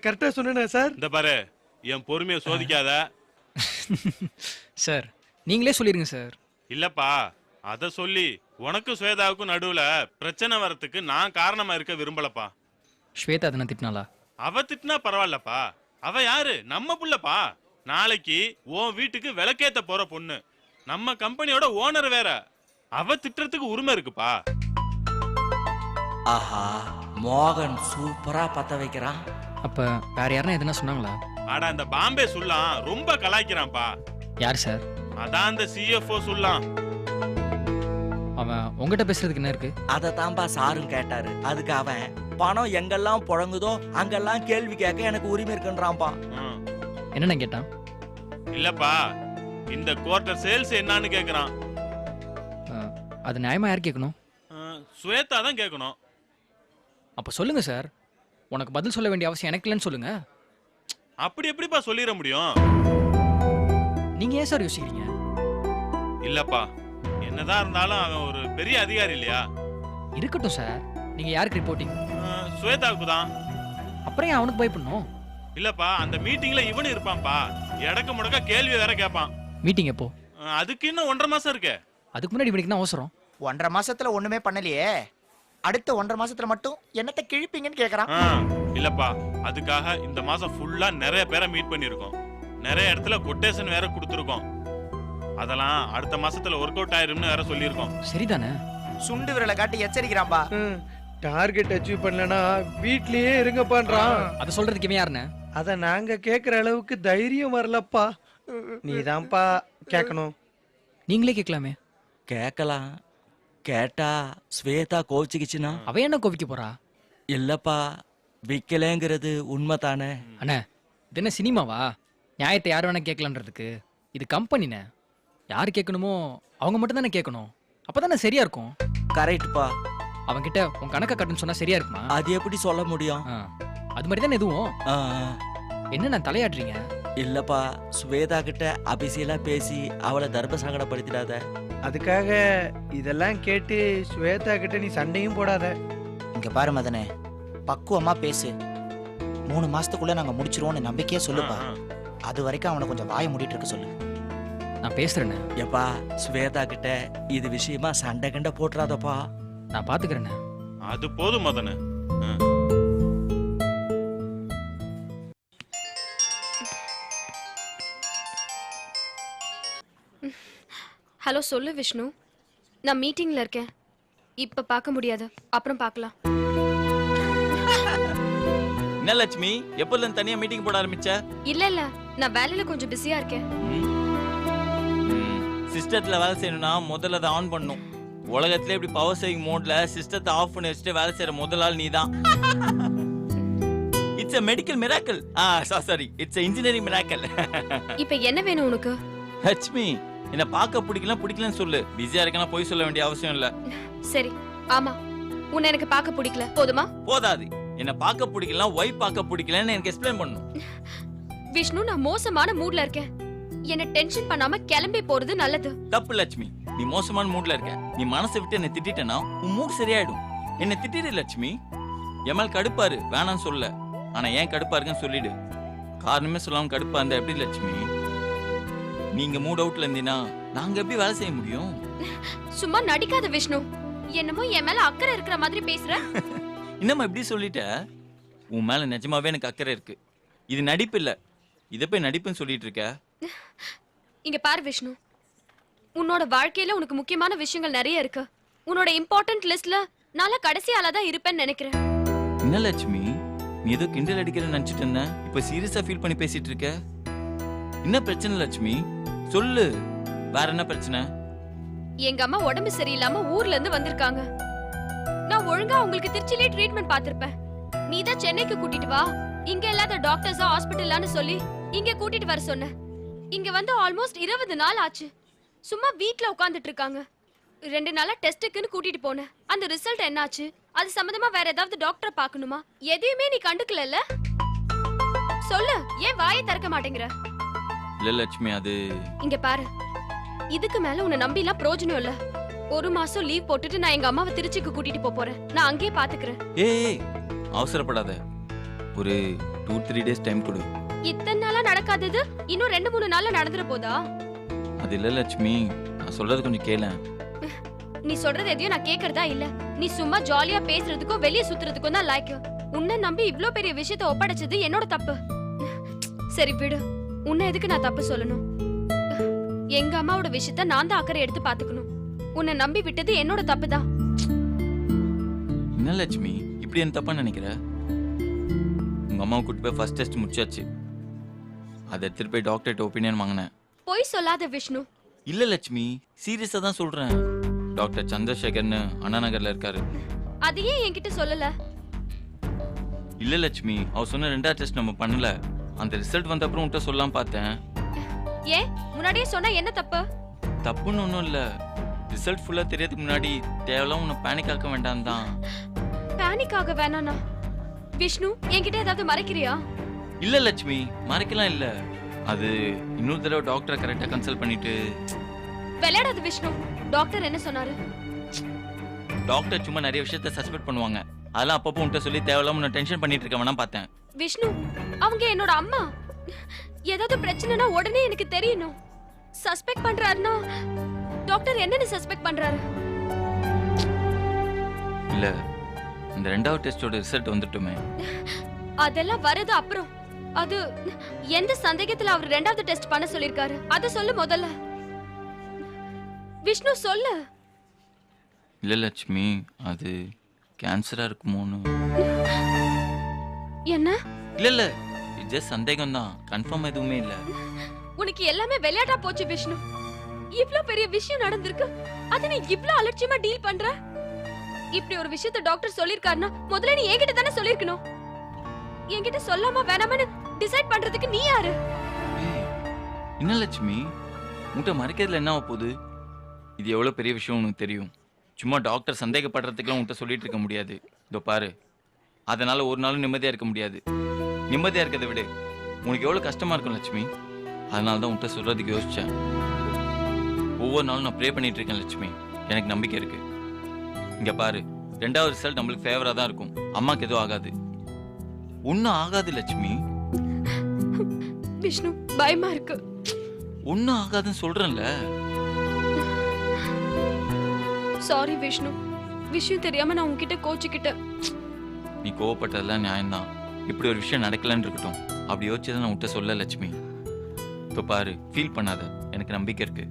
கரெக்டா சொன்னேனா சார்? இந்த பாரு, என் பொறுமையை சோதிக்காத. சார் நீங்களே சொல்லிருங்க சார். இல்லப்பா, அத சொல்லி உனக்கும் ஸ்வேதாவுக்கும் நடுவுல பிரச்சனை வரத்துக்கு நான் காரணமா இருக்க விரும்பலப்பா. ஸ்வேதா அதனை திட்டினாளா? அவ திட்டினா பரவாயில்லப்பா. அவ யாரு? நம்ம புள்ளப்பா. நாளைக்கு உன் வீட்டுக்கு விளக்கேத்த போற பொண்ணு. நம்ம கம்பெனியோட ஓனர் வேற. அவ திட்டுறதுக்கு உரிமை இருக்குப்பா. ஆஹா, மோகன் சூப்பரா பத்த வைக்கிறான். அப்ப வேற யாருன்னா எதுனா சொன்னாங்களா? ஆடா, அந்த பாம்பே சொல்லாம் ரொம்ப கலாய்க்கிறான்ப்பா. யார் சார்? அதான் அந்த CFO சொல்லாம். அவன் உங்ககிட்ட பேசுறதுக்கு என்ன இருக்கு? அதை தான்பா சாரும் கேட்டாரு. அதுக்கு அவன் பணம் எங்கெல்லாம் புழங்குதோ அங்கெல்லாம் கேள்வி கேட்க எனக்கு உரிமை இருக்குன்றான்பா. என்னன்னு கேட்டான்? இல்லப்பா, இந்த குவார்டர் சேல்ஸ் என்னன்னு கேக்குறான். அது நியாயமா யார் கேட்கணும்? ஸ்வேதா தான் கேட்கணும். அப்ப சொல்லுங்க சார். உனக்கு பதில் சொல்ல வேண்டிய அவசியம் எனக்கு இல்லைன்னு சொல்லுங்க. அப்படி எப்படிப்பா சொல்லிட முடியும்? நீங்க ஏன் சார் யோசிக்கிறீங்க? இல்லப்பா, என்னதான் இருந்தாலும் அவன் ஒரு பெரிய அதிகாரி இல்லையா? இருக்கட்டும் சார். நீங்க யாருக்கு ரிப்போர்ட்டிங்? ஸ்வேதாவுக்கு தான். அப்புறம் ஏன் அவனுக்கு பயப்படணும்? இல்லப்பா, அந்த மீட்டிங்ல இவனு இருப்பான்ப்பா. எடக்க முடக்க கேள்வி வேற கேட்பான். மீட்டிங் எப்போ? அதுக்கு இன்னும் 1.5 மாசம் இருக்கு. அதுக்கு முன்னாடி இவனுக்கு என்ன அவசரம்? 1.5 மாசத்துல ஒண்ணுமே பண்ணலையே, அடுத்த 1.5 மாசத்துல மட்டும் என்னத்தை கிழிப்பீங்கன்னு கேக்குறான். இல்லப்பா, அதுக்காக இந்த மாசம் ஃபுல்லா நிறைய பேரை மீட் பண்ணிருக்கோம். நிறைய இடத்துல கொட்டேஷன் வேற கொடுத்துருக்கோம். அதெல்லாம் அடுத்த மாசத்துல ஒர்க் அவுட் ஆயிரும்னு வேற சொல்லியிருக்கோம். சரிதானே? சுண்டு விரலை காட்டி எச்சரிக்கிறான்பா. டார்கெட் அச்சீவ் பண்ணலனா வீட்லயே இருங்கப்பான்றான். அத சொல்றதுக்கு இவன் யாருன்னு? அத நாங்க கேக்குற அளவுக்கு தைரியம் வரலப்பா. நீதான்ப்பா கேட்கணும். நீங்களே கேட்கலாமே. கேட்கலாம். கேட்டா ஸ்வேதா கோச்சிக்கிச்சுனா அவ என்ன கோவிக்க போறா? இல்லப்பா, விக்கலேங்கிறது உண்மைதானே. அண்ணே, இது என்ன சினிமாவா? நியாயத்தை யார் வேணா கேட்கலான்றதுக்கு. இது கம்பெனிண்ணே. யார் கேட்கணுமோ அவங்க மட்டும் தானே கேட்கணும். அப்பதானே சரியா இருக்கும். கரெக்ட்பா. அவன்கிட்ட உன் கணக்கை கட்டுன்னு சொன்னா சரியா இருக்குமா? அது எப்படி சொல்ல முடியும்? அது மாதிரி தானே எதுவும். என்ன நான் தலையாடுறீங்க? இல்லப்பா, ஸ்வேதா கிட்ட அபிஷியலா பேசி அவளை தர்ம சங்கடப்படுத்திடாத. அதுக்காக இதெல்லாம் கேட்டு ஸ்வேதா கிட்ட நீ சண்டையும் போடாத. இங்க பாரு மதனே, பக்குவமா பேசு. 3 மாசத்துக்குள்ள நாங்க முடிச்சிருவோம்னு நம்பிக்கையா சொல்லுப்பா. அது வரைக்கும் அவனை கொஞ்சம் வாய மூடிட்டு இருக்க சொல்லு. நான் பேசுறேன்னு. எப்பா, ஸ்வேதா கிட்ட இது விஷயமா சண்டை கண்ட போட்டுறாதப்பா. நான் பாத்துக்கிறேன்னு. அது போதும் மதனு. ஹலோ, சொல்லு விஷ்ணு. நான் மீட்டிங்ல இருக்கேன். இப்ப பார்க்க முடியாது, அப்புறம் பார்க்கலாம். என்ன லட்சுமி, எப்போதுல தனியா மீட்டிங் போட ஆரம்பிச்ச? இல்ல, நான் வேலையில கொஞ்சம் பிஸியா இருக்கேன். சிஸ்டத்துல வேலை செய்யணும்னா முதல்ல அதை ஆன் பண்ணும். உலகத்திலே இப்படி பவர் சேவிங் மோட்ல சிஸ்டத்தை ஆஃப் பண்ணி வச்சுட்டு வேலை செய்யற முதல் ஆள் நீதான். It's a medical miracle. Sorry, it's a engineering miracle. இப்ப என்ன வேணும் உனக்கு? லட்சுமி, என்ன பார்க்க பிடிக்கலன்னு சொல்லு. பிஸியா இருக்கனா போய் சொல்ல வேண்டிய அவசியம் இல்ல. சரி, ஆமா, உன்னை எனக்கு பார்க்க பிடிக்கல. போதுமா? போதாது. என்ன பார்க்க பிடிக்கலாம், ஒய் பார்க்க பிடிக்கலன்னு எனக்கு எக்ஸ்பிளைன் பண்ணணும். விஷ்ணு, நான் மோசமான மூட்ல இருக்கேன். என்ன டென்ஷன் பண்ணாம கிளம்பி போறது நல்லது. தப்பு லட்சுமி, நீ மோசமான மூட்ல இருக்க. நீ மனசை விட்டு என்ன திட்டிட்டனா உன் மூட் சரியாயிடும். என்ன திட்டிடு லட்சுமி. எம்எல் கடுப்பாரு, வேணான்னு சொல்ல. ஆனா ஏன் கடுப்பா இருக்குன்னு சொல்லிடு. காரணமே சொல்லாம கடுப்பா இருந்தா எப்படி லட்சுமி? நீங்க மூட் அவுட்ல இருந்தீனா நாங்க எப்படி வேலை செய்ய முடியும்? சும்மா நடிக்காத விஷ்ணு. என்னமோ என் மேல அக்கறை இருக்கிற மாதிரி பேசுற. இன்னமா இப்படி சொல்லிட்ட? உன் மேல நிஜமாவே எனக்கு அக்கறை இருக்கு. இது நடிப்பு இல்ல. இத போய் நடிப்புன்னு சொல்லிட்டு இருக்க. இங்க பாரு விஷ்ணு, உன்னோட வாழ்க்கையில உனக்கு முக்கியமான விஷயங்கள் நிறைய இருக்கு. உன்னோட இம்பார்ட்டன்ட் லிஸ்ட்ல நான் கடைசி ஆளா தான் இருப்பேன்னு நினைக்கிறேன். என்ன லட்சுமி, நீ ஏதோ கிண்டல் அடிக்கிறேன்னு நினைச்சிட்டு இருந்தேன், இப்ப சீரியஸா ஃபீல் பண்ணி பேசிட்டு இருக்க. என்ன பிரச்சனை லட்சுமி, சொல்லு. வேற என்ன பிரச்சனை? எங்க அம்மா உடம்பு சரியில்லாம ஊர்ல இருந்து வந்திருக்காங்க. நான் ஒழுங்கா உங்களுக்கு திருச்சிலே ட்ரீட்மெண்ட் பார்த்திருப்பேன். நீ தான் சென்னைக்கு கூட்டிட்டு வா, இங்க இல்லாத டாக்டர்ஸா ஹாஸ்பிட்டல்லான்னு சொல்லி இங்க கூட்டிட்டு வர சொன்ன. இங்க வந்து ஆல்மோஸ்ட் 20 நாள் ஆச்சு. சும்மா வீட்ல உட்கார்ந்துட்டு இருக்காங்க. 2 நாளா டெஸ்ட்டுக்குன்னு கூட்டிட்டு போனேன். அந்த ரிசல்ட் என்னாச்சு? அது சம்பந்தமா வேற ஏதாவது டாக்டரை பார்க்கணுமா? எதையுமே நீ கண்டுக்கலல்ல? சொல்லு, ஏன் வாயை திறக்க மாட்டேங்கிற? இல்ல லட்சுமி, அது இங்க பாரு, இதுக்கு மேல உன்னை நம்பிலாம் பிரயோஜனம் இல்ல. 1 மாசம் லீவ் போட்டுட்டு நான் எங்க அம்மாவை திருச்சிக்கு கூட்டிட்டு போறேன். நான் அங்கேயே பாத்துக்கிறேன். ஏய், அவசரப்படாத. ஒரு 2-3 டேஸ் டைம் கொடு. இத்தனை நாளா நடக்காதது இன்னும் 2-3 நாள்ல நடந்துற போதா? அது இல்ல லட்சுமி, நான் சொல்றது கொஞ்சம் கேளேன். நீ சொல்றது எதையும் நான் கேக்குறதா இல்ல. நீ சும்மா ஜாலியா பேசுறதுக்கும் வெளிய சுத்துறதுக்கும் தான் லாய்க்கு. உன்னை நம்பி இவ்ளோ பெரிய விஷயத்தை ஒப்படைச்சது என்னோட தப்பு. சரி விடு, உன்னை எதுக்கு நான் தப்பு சொல்லணும்? எங்க அம்மாவோட விஷயத்த நான் தான் அக்கறை எடுத்து பாத்துக்கணும். உன்னை நம்பி விட்டது என்னோட தப்பு தான். என்ன லட்சுமி, இப்படி என்ன தப்பா நினைக்கிற? உங்க அம்மாவை கூட்டு போய் ஃபர்ஸ்ட் டெஸ்ட் முடிச்சாச்சு. அதை எடுத்துட்டு போய் டாக்டர்கிட்ட ஒப்பீனியன் வாங்கினேன். போய் சொல்லாத விஷ்ணு. இல்ல லட்சுமி, சீரியஸா தான் சொல்றேன். டாக்டர் சந்திரசேகர்னு அண்ணா நகர்ல இருக்காரு. அது ஏன் என்கிட்ட சொல்லல? இல்ல லட்சுமி, அவர் சொன்ன 2வது டெஸ்ட் நம்ம பண்ணல. அந்த ரிசல்ட் வந்த அப்புறம் உன்கிட்ட சொல்லலாம் பார்த்தேன். ஏன் முன்னாடியே சொன்னா என்ன தப்பு? தப்புன்னு ஒன்றும் இல்ல. ரிசல்ட் ஃபுல்லா தெரியறதுக்கு முன்னாடி தேவையில்லாம் உன்னை பேனிக் ஆக்க வேண்டாம் தான். பேனிக் ஆக வேணானா? விஷ்ணு, என்கிட்ட ஏதாவது மறைக்கிறியா? இல்ல லட்சுமி, மறைக்கலாம் இல்ல. அது இன்னொரு தடவை டாக்டரை கரெக்டா கன்சல்ட் பண்ணிட்டு. விளையாடாத விஷ்ணு. டாக்டர் என்ன சொன்னாரு? டாக்டர் சும்மா நிறைய விஷயத்த சஸ்பெக்ட் பண்ணுவாங்க. அதெல்லாம் அப்பப்போ உன்கிட்ட சொல்லி தேவையில்லாம நான் டென்ஷன் பண்ணிட்டு இருக்க வேணாம் பார்த்தேன். விஷ்ணு, அவங்க என்னோட அம்மா. ஏதாவது பிரச்சனைனா உடனே எனக்கு தெரியணும். சஸ்பெக்ட் பண்றாருன்னா டாக்டர் என்னன்னு சஸ்பெக்ட் பண்றாரு? இல்ல, இந்த 2வது டெஸ்டோட ரிசல்ட் வந்துட்டுமே. அதெல்லாம் வரது அப்புறம். அது எந்த சந்தேகத்துல அவர் 2வது டெஸ்ட் பண்ண சொல்லிருக்காரு? அத சொல்லு முதல்ல. விஷ்ணு சொல்லு. இல்ல லட்சுமி, அது கேன்சரா இருக்குமோன்னு. என்ன? இல்ல, இது ஜஸ்ட் சந்தேகம் தான், கன்ஃபார்ம் எதுவுமே இல்ல. உனக்கு எல்லாமே விளையாட்டா போச்சு விஷ்ணு. இவ்ளோ பெரிய விஷயம் நடந்திருக்கு, அத நீ இவ்ளோ அலட்சியமா டீல் பண்ற? இப்படி ஒரு விஷயத்தை டாக்டர் சொல்லிருக்காருன்னா முதல்ல நீ என்கிட்ட தானே சொல்லிருக்கணும். என்கிட்ட சொல்லாம வேணாமனு டிசைட் பண்றதுக்கு நீ யாரு? என்ன லட்சுமி, உன்கிட்ட மறைக்கிறதுல என்ன ஆக போகுது? இது எவ்வளவு பெரிய விஷயம் உனக்கு தெரியும். சும்மா டாக்டர் சந்தேகப்படுறதுக்குலாம் உன்கிட்ட சொல்லிட்டு இருக்க முடியாது. இதோ பாரு, அதனால ஒரு நாளும் நிம்மதியா இருக்க முடியாது. நிம்மதியா இருக்கிறத விட உனக்கு எவ்வளவு கஷ்டமா இருக்கும் லட்சுமி. அதனால தான் உன்கிட்ட சொல்றதுக்கு யோசிச்சேன். ஒவ்வொரு நாளும் நான் ப்ரே பண்ணிட்டு இருக்கேன் லட்சுமி. எனக்கு நம்பிக்கை இருக்கு. இங்க பாரு, 2வது ரிசல்ட் நம்மளுக்கு ஃபேவரா தான் இருக்கும். அம்மாக்கு எதுவும் ஆகாது. ஒன்னும் ஆகாது லட்சுமி. விஷ்ணு, பயமா இருக்கு. ஒன்னும் ஆகாதுன்னு சொல்றேன்ல. சாரி விஷ்ணு, விஷயம் தெரியாம நான் உன்கிட்ட கோச்சிக்கிட்டேன். நீ கோவப்பட்டதெல்லாம் நியாயம்தான். இப்படி ஒரு விஷயம் நடக்கலன்னு இருக்கட்டும், அப்படி யோசிச்சதை நான் உன்கிட்ட சொல்ல லட்சுமி. இப்போ பாரு, ஃபீல் பண்ணாத, எனக்கு நம்பிக்கை இருக்கு.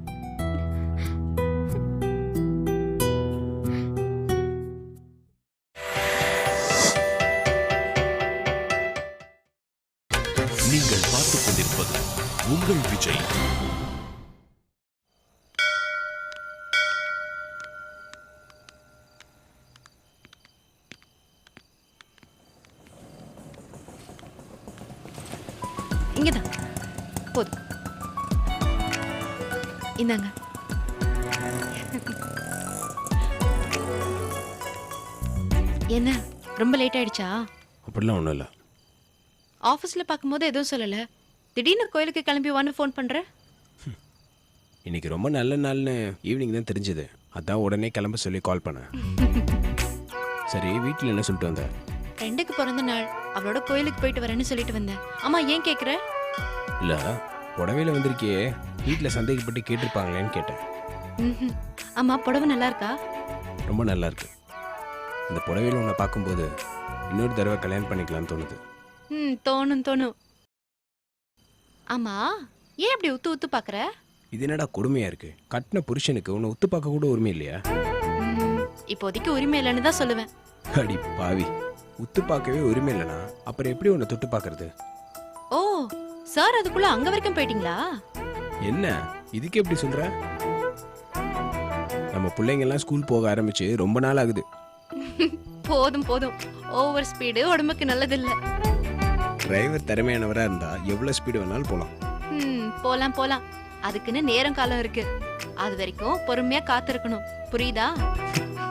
நீங்கள் பார்த்துக் கொண்டிருப்பது உங்கள் விஜய். இங்கதான் போதும். இந்தாங்க. என்ன ரொம்ப லேட் ஆயிடுச்சா? அப்படிலாம் ஒன்றும் இல்லை. ஆஃபீஸ்ல பார்க்கும்போது எதுவும் சொல்லல, திடீர்னு கோயிலுக்கு கிளம்பி வான்னு ஃபோன் பண்ற. இன்னைக்கு ரொம்ப நல்ல நாள்னு ஈவினிங் தான் தெரிஞ்சது. அதான் உடனே கிளம்ப சொல்லி கால் பண்ணேன். சரி, வீட்டில் என்ன சொல்லிட்டு வந்த? ஃப்ரெண்டுக்கு பிறந்த நாள், அவளோட கோயிலுக்கு போயிட்டு வரேன்னு சொல்லிட்டு வந்தேன். அம்மா ஏன் கேட்குற? இல்லை, புடவையில் வந்திருக்கியே, வீட்டில் சந்தேகப்பட்டு கேட்டிருப்பாங்களேன்னு கேட்டேன். அம்மா, புடவை நல்லா இருக்கா? ரொம்ப நல்லா இருக்கு. இந்த புடவையில் உன்னை பார்க்கும்போது இன்னொரு தடவை கல்யாணம் பண்ணிக்கலாம்னு தோணுது. தோணும். ஆமா, ஏன் அப்படி உத்து உத்து பார்க்குற? இது என்னடா கொடுமையா இருக்கு? கட்டின புருஷனுக்கு உன்னை ஒத்து பார்க்க கூட உரிமை இல்லையா? இப்போதைக்கு உரிமை இல்லைன்னு தான் சொல்லுவேன். அடி பாவி, உத்து பார்க்கவே உரிமை இல்லைனா அப்புறம் எப்படி உன்னை தொட்டு பார்க்கறது? ஓ சார், அதுக்குள்ள அங்க வரைக்கும் போயிட்டீங்களா? என்ன இதுக்கு எப்படி சொல்ற? நம்ம பிள்ளைங்க எல்லாம் ஸ்கூல் போக ஆரம்பிச்சு ரொம்ப நாள் ஆகுது. போதும் போதும், ஓவர் ஸ்பீடு உடம்புக்கு நல்லதில்ல. டிரைவர் திறமையானவரா இருந்தா எவ்வளவு ஸ்பீடு வேணாலும் போலாம். போலாம் போலாம், அதுக்குன்னு நேரம் காலம் இருக்கு. அது வரைக்கும் பொறுமையா காத்திருக்கணும், புரியுதா?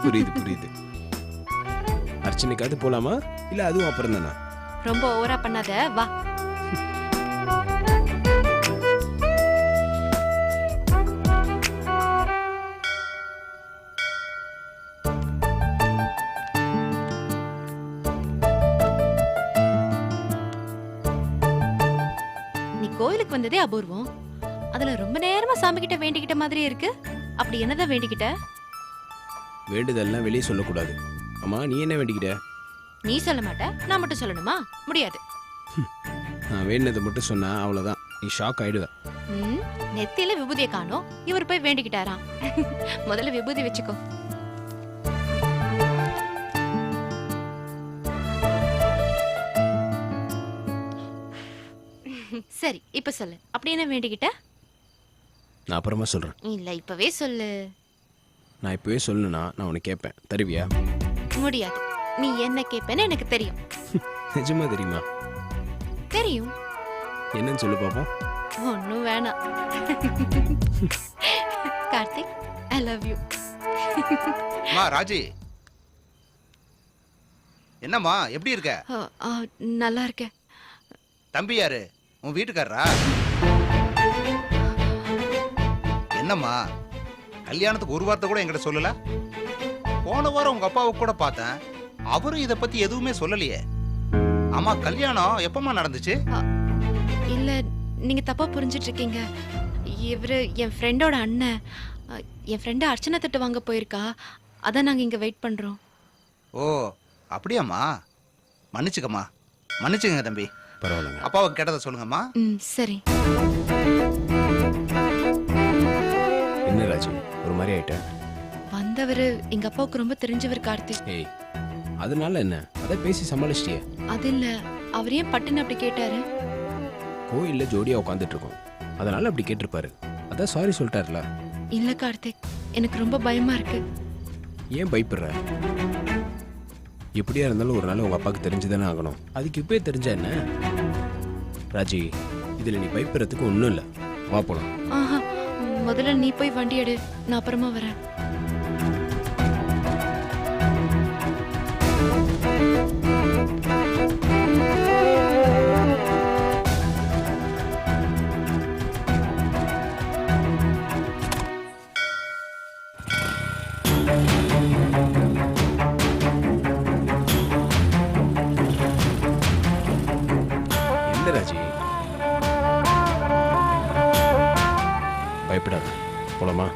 புரியுது புரியுது. அர்ச்சனைக்காவது போலாமா இல்ல அதுவும் அப்புறம் தானா? ரொம்ப ஓவரா பண்ணாத, வா. நீ கோயிலுக்கு வந்ததே அபூர்வம். அதுல ரொம்ப நேரமா சாமி கிட்ட வேண்டிக்கிட்ட மாதிரி இருக்கு. அப்படி என்னதான் வேண்டிக்கிட்ட? வேண்டுதல்லாம் வெளியே சொல்லக்கூடாது. அம்மா நீ என்ன வேண்டிக்கிட்ட? நீ சொல்ல மாட்ட, நான் மட்டும் சொல்லணுமா? முடியாது. நான் வேண்டினதை மட்டும் சொன்னா அவ்வளவுதான், நீ ஷாக் ஆயிடுவ. நெத்தியில விபூதியை காணோம், இவர் போய் வேண்டிக்கிட்டாராம். முதல்ல விபூதி வச்சுக்கோ. சரி, இப்ப சொல்லு, அப்படி என்ன வேண்டிக்கிட்ட? நான் அப்புறமா சொல்றேன். இல்ல இப்பவே சொல்லு. நான் இப்பவே சொல்லணும்னா நான் உனக்கு கேட்பேன், தருவியா? முடியாது. நீ என்ன கேட்பேன்னு எனக்கு தெரியும். நிஜமா தெரியுமா? தெரியும். என்னன்னு சொல்லு பாப்போம். ஒன்னும் வேணாம். Karthik, I love you. Raji, என்னம்மா எப்படி இருக்க? நல்லா இருக்கேன். தம்பி யாரு? உன் வீட்டுக்காரரா? என்னம்மா கல்யாணத்துக்கு ஒரு வார்த்தை கூட என்கிட்ட சொல்லல? போன வாரம் உங்க அப்பாவை கூட பார்த்தேன், அவரும் இத பத்தி எதுவுமே சொல்லலையே. ஆமா, கல்யாணம் எப்பமா நடந்துச்சு? இல்ல, நீங்க தப்பா புரிஞ்சிட்டு இருக்கீங்க. இவரு என் ஃப்ரெண்டோட அண்ணன். என் ஃப்ரெண்டு அர்ச்சனை தட்டு வாங்க போயிருக்கா, அதான் நாங்க இங்க வெயிட் பண்றோம். ஓ அப்படியாம்மா? மன்னிச்சுக்கம்மா, மன்னிச்சுங்க தம்பி. பரவாயில்ல, அப்பாவுக்கு கேட்டதை சொல்லுங்கம்மா. சரி. என்ன ராஜி ஒரு மாதிரி ஆயிட்ட? வந்தவரு எங்க அப்பாவுக்கு ரொம்ப தெரிஞ்சவர் கார்த்திக். ஏய், அதனால என்ன? அதை பேசி சமாளிச்சிட்டியே. அது இல்ல, அவர் ஏன் பட்டுன்னு அப்படி கேட்டாரு? கோயில்ல ஜோடியா உட்காந்துட்டு இருக்கோம், அதனால அப்படி கேட்டிருப்பாரு. அதான் சாரி சொல்லிட்டாருல. இல்ல கார்த்திக், எனக்கு ரொம்ப பயமா இருக்கு. ஏன் பயப்படுற? எப்படியா இருந்தாலும் ஒரு நாள் உங்க அப்பாவுக்கு தெரிஞ்சுதானே ஆகணும். அதுக்கு இப்பவே தெரிஞ்சா என்ன? ராஜி, இதுல நீ பயப்படுறதுக்கு ஒன்றும் இல்லை, வா போலாம். ஆஹா, முதல்ல நீ போய் வண்டி எடு, நான் அப்புறமா வரேன். என்ன ராஜி, பயப்படாத, போலாமா?